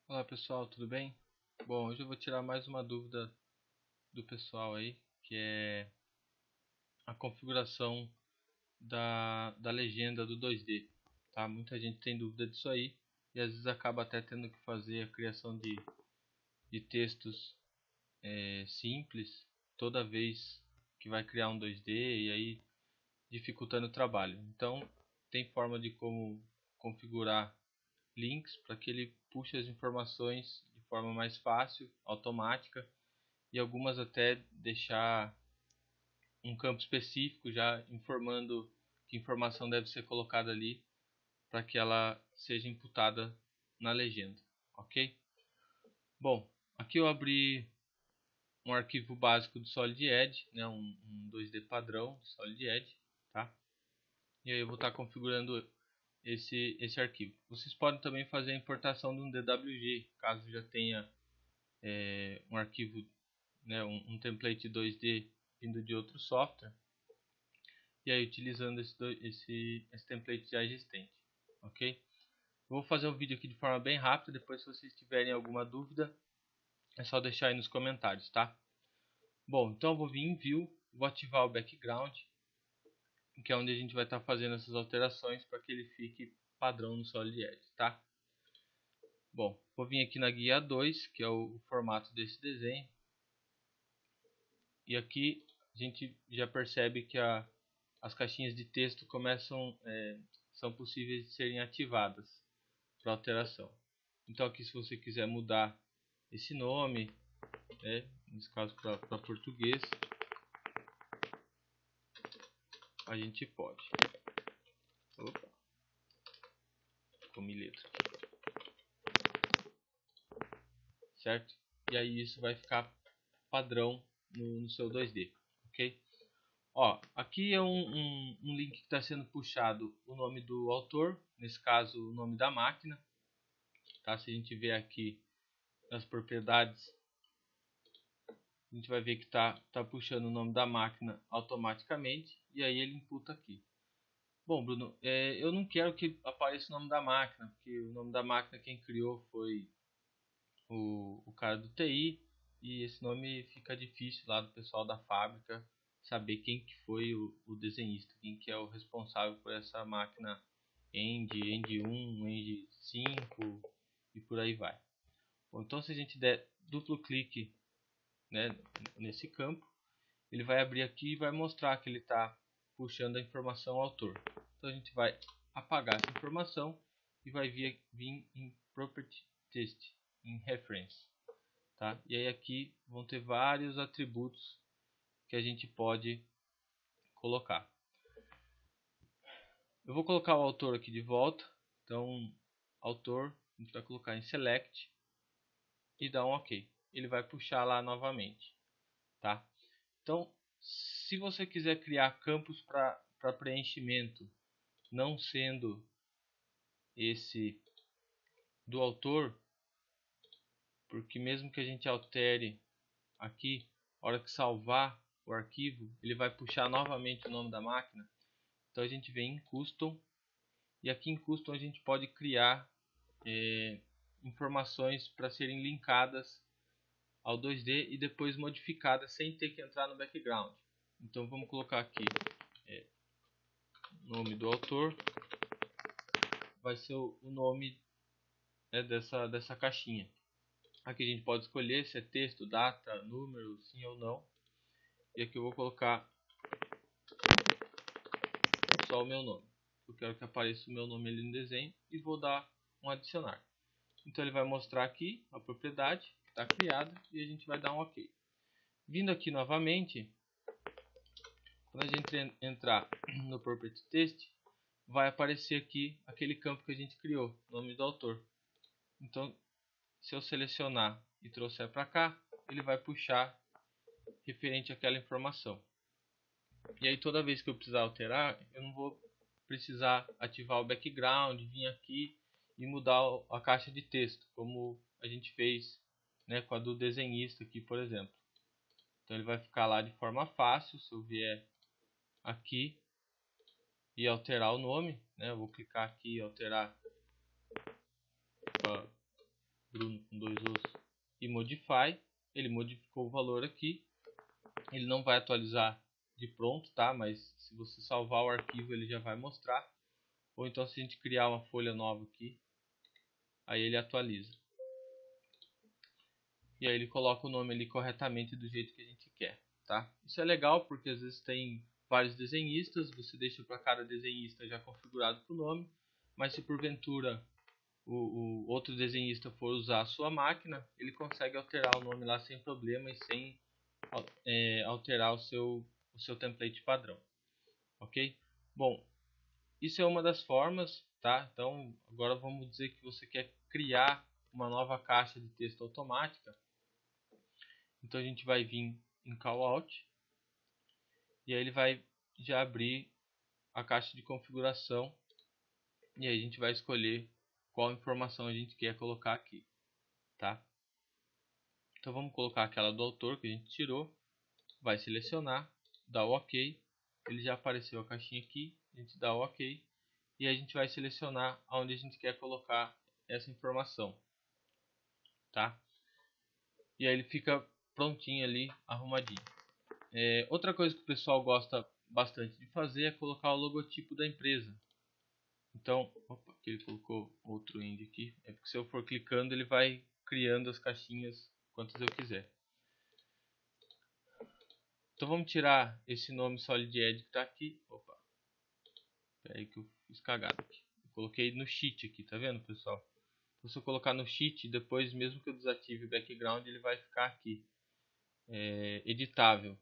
Olá pessoal, tudo bem? Bom, hoje eu vou tirar mais uma dúvida do pessoal aí, que é a configuração da legenda do 2D, tá? Muita gente tem dúvida disso aí e às vezes acaba até tendo que fazer a criação de textos simples toda vez que vai criar um 2D e aí dificultando o trabalho. Então, tem forma de como configurar links para que ele puxe as informações de forma mais fácil, automática, e algumas até deixar um campo específico já informando que informação deve ser colocada ali para que ela seja imputada na legenda, ok? Bom, aqui eu abri um arquivo básico do Solid Edge, né, um 2D padrão do Solid Edge, tá? E aí eu vou estar configurando esse arquivo. Vocês podem também fazer a importação de um DWG, caso já tenha um arquivo, né, um template 2D vindo de outro software, e aí utilizando esse template já existente, ok? Eu vou fazer um vídeo aqui de forma bem rápida, depois se vocês tiverem alguma dúvida é só deixar aí nos comentários, tá? Bom, então eu vou vir em View, vou ativar o Background, que é onde a gente vai estar fazendo essas alterações para que ele fique padrão no Solid Edge, tá? Bom, vou vir aqui na guia 2, que é o formato desse desenho, e aqui a gente já percebe que as caixinhas de texto são possíveis de serem ativadas para alteração. Então aqui, se você quiser mudar esse nome, né, nesse caso para português, a gente pode. Opa, comi letra, certo? E aí isso vai ficar padrão no seu 2D, ok? Ó, aqui é um link que está sendo puxado o nome do autor, nesse caso o nome da máquina, tá? Se a gente ver aqui nas propriedades, a gente vai ver que tá puxando o nome da máquina automaticamente e aí ele imputa aqui. Bom, Bruno, eu não quero que apareça o nome da máquina, porque o nome da máquina quem criou foi o cara do TI e esse nome fica difícil lá do pessoal da fábrica saber quem que foi o desenhista, quem que é o responsável por essa máquina End 1, End 5 e por aí vai. Bom, então se a gente der duplo clique, né, nesse campo, ele vai abrir aqui e vai mostrar que ele está puxando a informação autor. Então a gente vai apagar essa informação e vai vir em Property Text, em Reference. Tá? E aí aqui vão ter vários atributos que a gente pode colocar. Eu vou colocar o autor aqui de volta. Então, autor, a gente vai colocar em Select e dar um OK. Ele vai puxar lá novamente. Tá? Então, se você quiser criar campos para preenchimento, não sendo esse do autor, porque mesmo que a gente altere aqui, a hora que salvar o arquivo, ele vai puxar novamente o nome da máquina. Então a gente vem em Custom, e aqui em Custom a gente pode criar informações para serem linkadas ao 2D e depois modificadas sem ter que entrar no background. Então vamos colocar aqui nome do autor, vai ser o nome, né, dessa caixinha. Aqui a gente pode escolher se é texto, data, número, sim ou não. E aqui eu vou colocar só o meu nome. Eu quero que apareça o meu nome ali no desenho e vou dar um adicionar. Então ele vai mostrar aqui a propriedade que está criada e a gente vai dar um OK. Vindo aqui novamente, quando a gente entrar no Property Text, vai aparecer aqui aquele campo que a gente criou, nome do autor. Então, se eu selecionar e trouxer para cá, ele vai puxar referente àquela informação. E aí toda vez que eu precisar alterar, eu não vou precisar ativar o background, vir aqui e mudar a caixa de texto, como a gente fez, né, com a do desenhista aqui, por exemplo. Então ele vai ficar lá de forma fácil. Se eu vier aqui e alterar o nome, né, eu vou clicar aqui e alterar Bruno com 2 Os, e Modify. Ele modificou o valor aqui. Ele não vai atualizar de pronto, tá? Mas se você salvar o arquivo, ele já vai mostrar. Ou então, se a gente criar uma folha nova aqui, aí ele atualiza. E aí ele coloca o nome ali corretamente do jeito que a gente quer, tá? Isso é legal porque às vezes tem vários desenhistas, você deixa para cada desenhista já configurado com o nome, mas se porventura o outro desenhista for usar a sua máquina, ele consegue alterar o nome lá sem problema e sem alterar o seu template padrão, ok? Bom, isso é uma das formas, tá? Então agora vamos dizer que você quer criar uma nova caixa de texto automática. Então a gente vai vir em Callout e aí ele vai já abrir a caixa de configuração e aí a gente vai escolher qual informação a gente quer colocar aqui, tá? Então vamos colocar aquela do autor que a gente tirou, vai selecionar, dá o OK, ele já apareceu a caixinha aqui, a gente dá o OK e a gente vai selecionar onde a gente quer colocar essa informação, tá? E aí ele fica prontinho ali, arrumadinho. Outra coisa que o pessoal gosta bastante de fazer é colocar o logotipo da empresa. Então, opa, aqui ele colocou outro end aqui. É porque se eu for clicando, ele vai criando as caixinhas quantas eu quiser. Então vamos tirar esse nome Solid Edge que está aqui. Opa, peraí que eu fiz cagada aqui. Eu coloquei no sheet aqui, tá vendo, pessoal? Então, se eu colocar no sheet, depois mesmo que eu desative o background, ele vai ficar aqui, editável.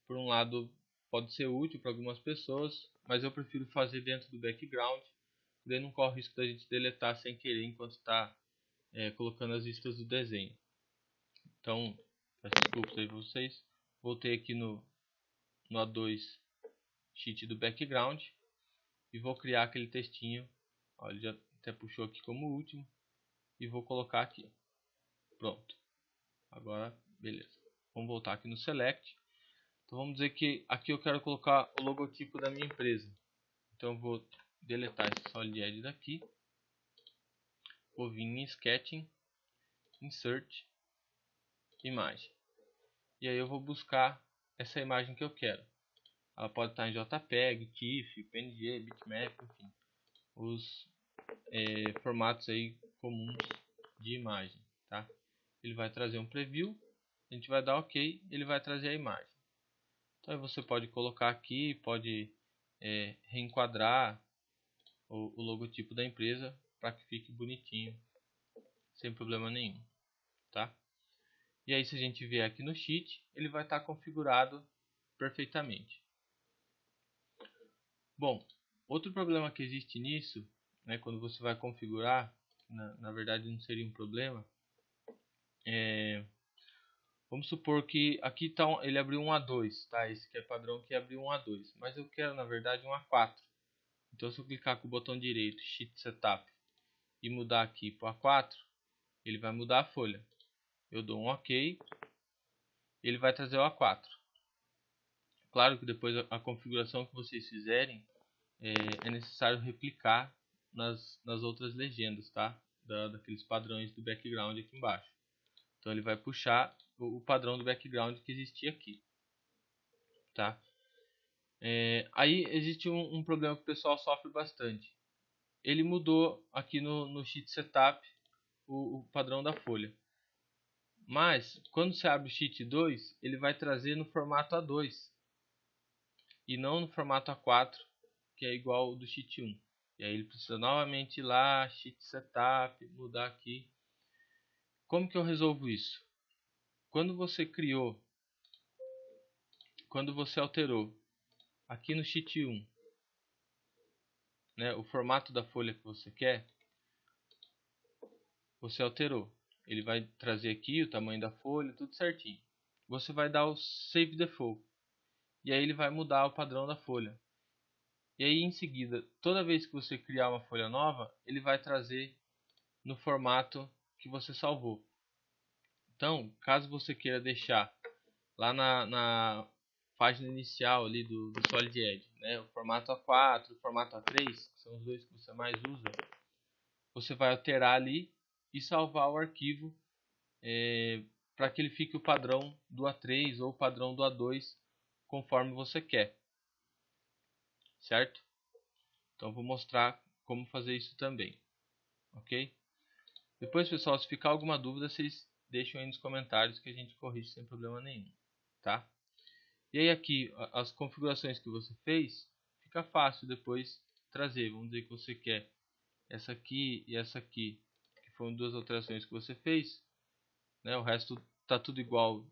Por um lado, pode ser útil para algumas pessoas, mas eu prefiro fazer dentro do background, daí não corre o risco da gente deletar sem querer enquanto está colocando as listas do desenho. Então, peço desculpas aí para vocês. Voltei aqui no A2 sheet do background e vou criar aquele textinho. Ó, ele já até puxou aqui como último e vou colocar aqui. Pronto. Agora, beleza. Vamos voltar aqui no Select. Então vamos dizer que aqui eu quero colocar o logotipo da minha empresa. Então eu vou deletar esse Solid Edge daqui. Vou vir em Sketching, Insert, Imagem. E aí eu vou buscar essa imagem que eu quero. Ela pode estar em JPEG, TIFF, PNG, Bitmap, enfim. Os formatos aí comuns de imagem, tá? Ele vai trazer um preview. A gente vai dar OK, ele vai trazer a imagem. Então você pode colocar aqui, pode reenquadrar o logotipo da empresa para que fique bonitinho, sem problema nenhum, tá? E aí se a gente vier aqui no sheet, ele vai estar configurado perfeitamente. Bom, outro problema que existe nisso, né, quando você vai configurar, na verdade não seria um problema, vamos supor que aqui tá ele abriu um A2, tá? Esse que é padrão que abriu um A2, mas eu quero na verdade um A4. Então se eu clicar com o botão direito, Sheet Setup, e mudar aqui para o A4, ele vai mudar a folha. Eu dou um OK, ele vai trazer o A4. Claro que depois a configuração que vocês fizerem é necessário replicar nas outras legendas, tá? Daqueles padrões do background aqui embaixo. Então ele vai puxar o padrão do background que existia aqui, tá? Aí existe um problema que o pessoal sofre bastante. Ele mudou aqui no Sheet Setup o padrão da folha. Mas quando você abre o Sheet 2, ele vai trazer no formato A2 e não no formato A4, que é igual ao do Sheet 1. E aí ele precisa novamente ir lá, Sheet Setup, mudar aqui. Como que eu resolvo isso? Quando você alterou aqui no Sheet 1, né, o formato da folha que você quer, você alterou. Ele vai trazer aqui o tamanho da folha, tudo certinho. Você vai dar o Save Default. E aí ele vai mudar o padrão da folha. E aí em seguida, toda vez que você criar uma folha nova, ele vai trazer no formato que você salvou. Então, caso você queira deixar lá na página inicial ali do Solid Edge, né, o formato A4, o formato A3, que são os dois que você mais usa, você vai alterar ali e salvar o arquivo para que ele fique o padrão do A3 ou o padrão do A2 conforme você quer, certo? Então vou mostrar como fazer isso também, ok? Depois, pessoal, se ficar alguma dúvida, vocês deixam aí nos comentários que a gente corrige sem problema nenhum, tá? E aí aqui, as configurações que você fez, fica fácil depois trazer. Vamos dizer que você quer essa aqui e essa aqui, que foram duas alterações que você fez, né? O resto tá tudo igual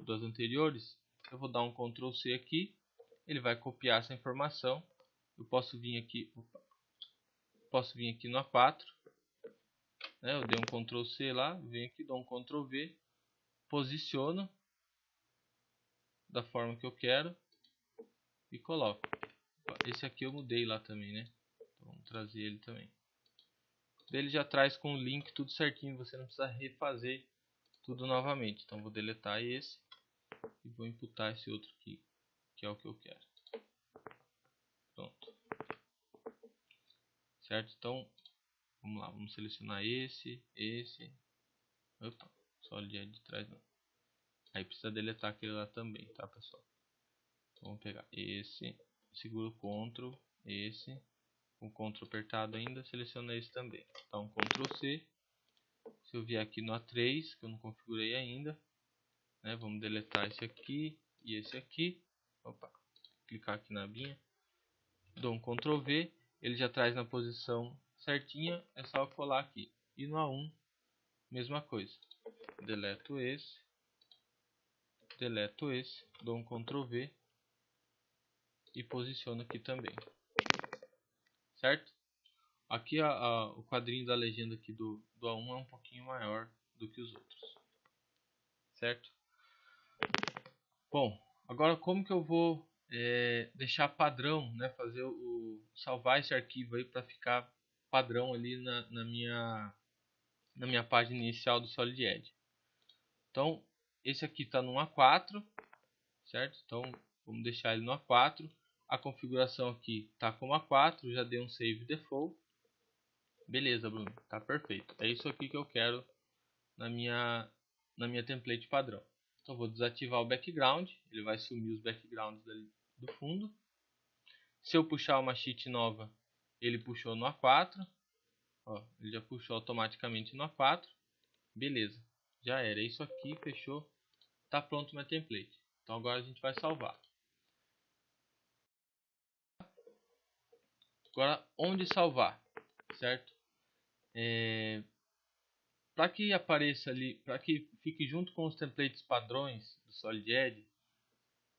das anteriores. Eu vou dar um Ctrl C aqui, ele vai copiar essa informação. Eu posso vir aqui no A4, né? Eu dei um Ctrl C lá, venho aqui, dou um Ctrl V, posiciono da forma que eu quero e coloco. Esse aqui eu mudei lá também, né? Então, vamos trazer ele também. Ele já traz com o link tudo certinho, você não precisa refazer tudo novamente. Então vou deletar esse e vou imputar esse outro aqui, que é o que eu quero. Pronto. Certo? Então, vamos lá, vamos selecionar esse. Opa, só ali de trás não. Aí precisa deletar aquele lá também, tá, pessoal? Então, vamos pegar esse, segura o Ctrl, esse, com o Ctrl apertado ainda, seleciona esse também. Então, Ctrl C. Se eu vier aqui no A3, que eu não configurei ainda, né, vamos deletar esse aqui e esse aqui. Opa, clicar aqui na abinha, dou um Ctrl V, ele já traz na posição certinha, é só colar aqui. E no A1, mesma coisa. Deleto esse, dou um Ctrl V e posiciono aqui também. Certo? Aqui o quadrinho da legenda aqui do A1 é um pouquinho maior do que os outros. Certo? Bom, agora como que eu vou deixar padrão, né? Fazer salvar esse arquivo aí para ficar padrão ali na minha página inicial do Solid Edge. Então, esse aqui está no A4, certo? Então, vamos deixar ele no A4. A configuração aqui está como A4, já dei um Save Default. Beleza, Bruno, tá perfeito. É isso aqui que eu quero na minha template padrão. Então, vou desativar o background, ele vai sumir os backgrounds do fundo. Se eu puxar uma sheet nova, ele puxou no A4. Ó, ele já puxou automaticamente no A4. Beleza, já era. Isso aqui, fechou. Tá pronto meu template. Então agora a gente vai salvar. Agora, onde salvar? Certo? Para que apareça ali, para que fique junto com os templates padrões do Solid Edge,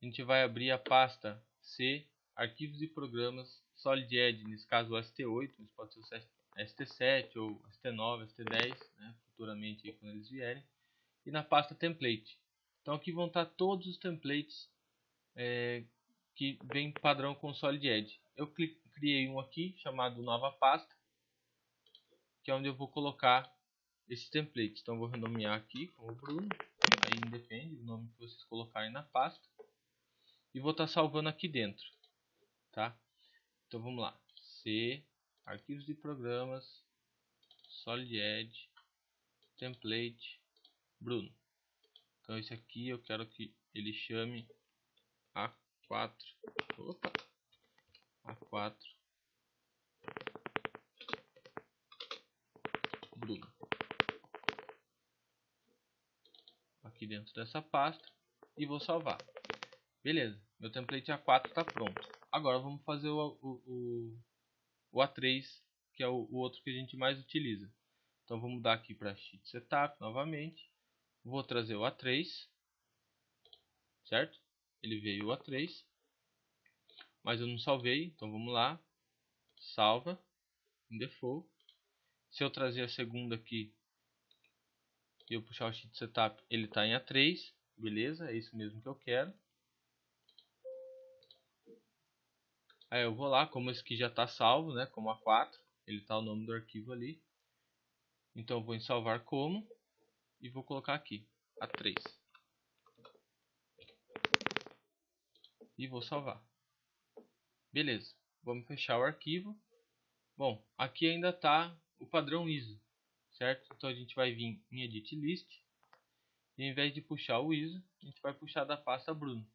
a gente vai abrir a pasta C, Arquivos e Programas, Solid Edge, nesse caso o ST8, mas pode ser o ST7 ou ST9, ST10, né, futuramente aí, quando eles vierem, e na pasta Template. Então aqui vão estar todos os templates que vem padrão com o Solid Edge. Eu criei um aqui chamado Nova Pasta, que é onde eu vou colocar esse template. Então eu vou renomear aqui como Bruno, aí independe do nome que vocês colocarem na pasta, e vou estar salvando aqui dentro, tá? Então vamos lá, C, Arquivos e Programas, Solid Edge, Template, Bruno. Então esse aqui eu quero que ele chame A4, A4 Bruno. Aqui dentro dessa pasta e vou salvar. Beleza, meu template A4 está pronto. Agora vamos fazer o A3, que é o outro que a gente mais utiliza. Então vamos mudar aqui para Sheet Setup novamente. Vou trazer o A3, certo? Ele veio o A3, mas eu não salvei, então vamos lá. Salva, em Default. Se eu trazer a segunda aqui e eu puxar o Sheet Setup, ele está em A3, beleza? É isso mesmo que eu quero. Aí eu vou lá, como esse aqui já está salvo, né, como A4, ele está o nome do arquivo ali. Então eu vou em salvar como e vou colocar aqui, A3. E vou salvar. Beleza, vamos fechar o arquivo. Bom, aqui ainda está o padrão ISO, certo? Então a gente vai vir em Edit List e, ao invés de puxar o ISO, a gente vai puxar da pasta Bruno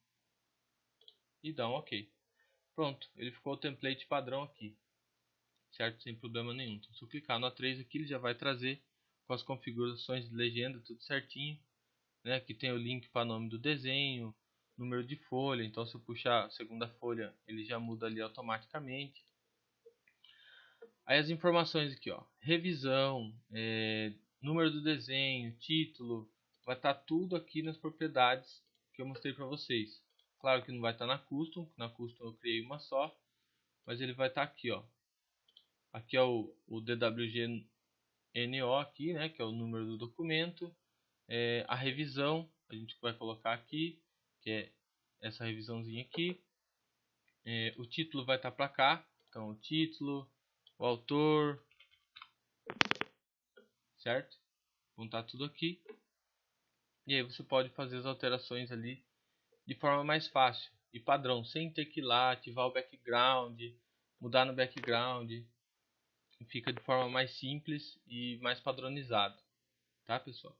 e dar um OK. Pronto, ele ficou o template padrão aqui, certo? Sem problema nenhum. Então, se eu clicar no A3 aqui, ele já vai trazer com as configurações de legenda, tudo certinho, né? Aqui tem o link para o nome do desenho, número de folha. Então, se eu puxar a segunda folha, ele já muda ali automaticamente. Aí as informações aqui, ó, revisão, número do desenho, título, vai estar tudo aqui nas propriedades que eu mostrei para vocês. Claro que não vai estar na custom eu criei uma só, mas ele vai estar aqui, ó. Aqui é o DWG-NO aqui, né, que é o número do documento. A revisão a gente vai colocar aqui, que é essa revisãozinha aqui. O título vai estar para cá, então o título, o autor, certo? Vão estar tudo aqui. E aí você pode fazer as alterações ali de forma mais fácil e padrão, sem ter que ir lá ativar o background, mudar no background. Fica de forma mais simples e mais padronizado, tá, pessoal?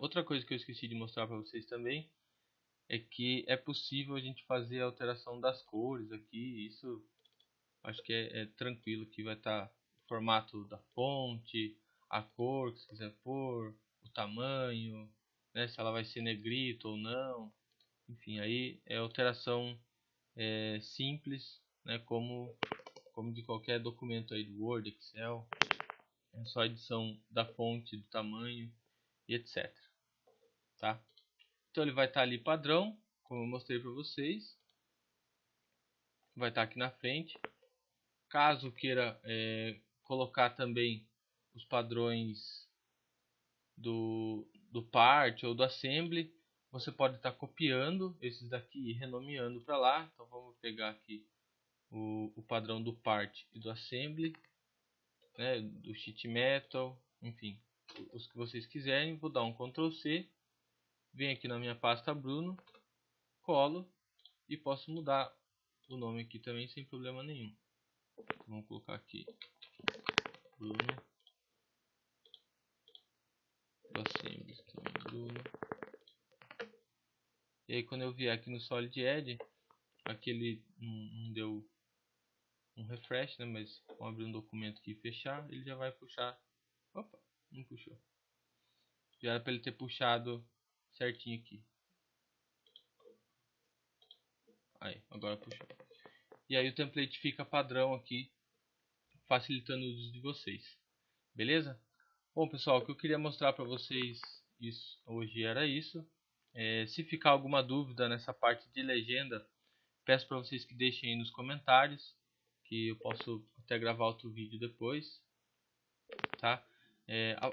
Outra coisa que eu esqueci de mostrar para vocês também é que é possível a gente fazer a alteração das cores aqui. Isso acho que é tranquilo, que vai estar o formato da fonte, a cor que você quiser pôr, o tamanho, né, se ela vai ser negrito ou não. Enfim, aí é alteração simples, né, como de qualquer documento aí do Word, Excel. É só edição da fonte, do tamanho e etc. Tá? Então ele vai estar ali padrão, como eu mostrei para vocês. Vai estar aqui na frente. Caso queira colocar também os padrões do part ou do assembly, você pode estar copiando esses daqui e renomeando para lá. Então vamos pegar aqui o padrão do part e do assembly, né, do sheet metal, enfim, os que vocês quiserem. Vou dar um Ctrl C, venho aqui na minha pasta Bruno, colo e posso mudar o nome aqui também sem problema nenhum. Vamos colocar aqui Bruno do assembly, Bruno. E aí quando eu vier aqui no Solid Edge, aqui ele não deu um refresh, né? Mas vamos abrir um documento aqui e fechar, ele já vai puxar. Opa, não puxou. Já era para ele ter puxado certinho aqui. Aí, agora puxou. E aí o template fica padrão aqui, facilitando o uso de vocês. Beleza? Bom, pessoal, o que eu queria mostrar para vocês hoje era isso. Se ficar alguma dúvida nessa parte de legenda, peço para vocês que deixem aí nos comentários, que eu posso até gravar outro vídeo depois, tá?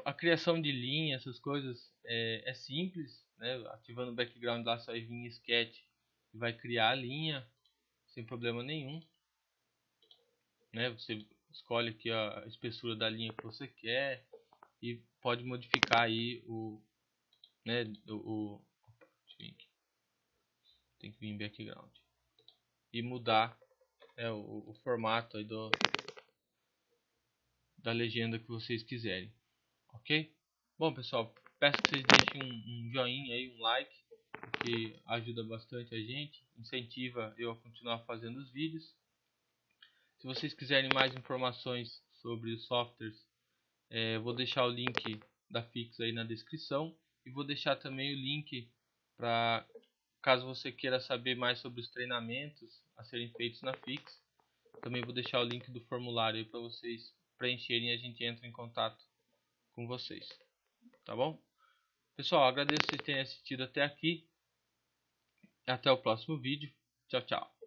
A criação de linha, essas coisas é simples, né? Ativando o background lá, só vai vir em sketch e vai criar a linha sem problema nenhum, né? Você escolhe aqui a espessura da linha que você quer e pode modificar aí né, tem que vir em background e mudar o formato aí da legenda que vocês quiserem, ok? Bom, pessoal, peço que vocês deixem um joinha aí, um like, que ajuda bastante a gente, incentiva eu a continuar fazendo os vídeos. Se vocês quiserem mais informações sobre os softwares, vou deixar o link da Fix aí na descrição e vou deixar também o link para caso você queira saber mais sobre os treinamentos a serem feitos na Fix. Também vou deixar o link do formulário aí para vocês preencherem e a gente entra em contato com vocês. Tá bom? Pessoal, agradeço vocês terem assistido até aqui. Até o próximo vídeo. Tchau, tchau.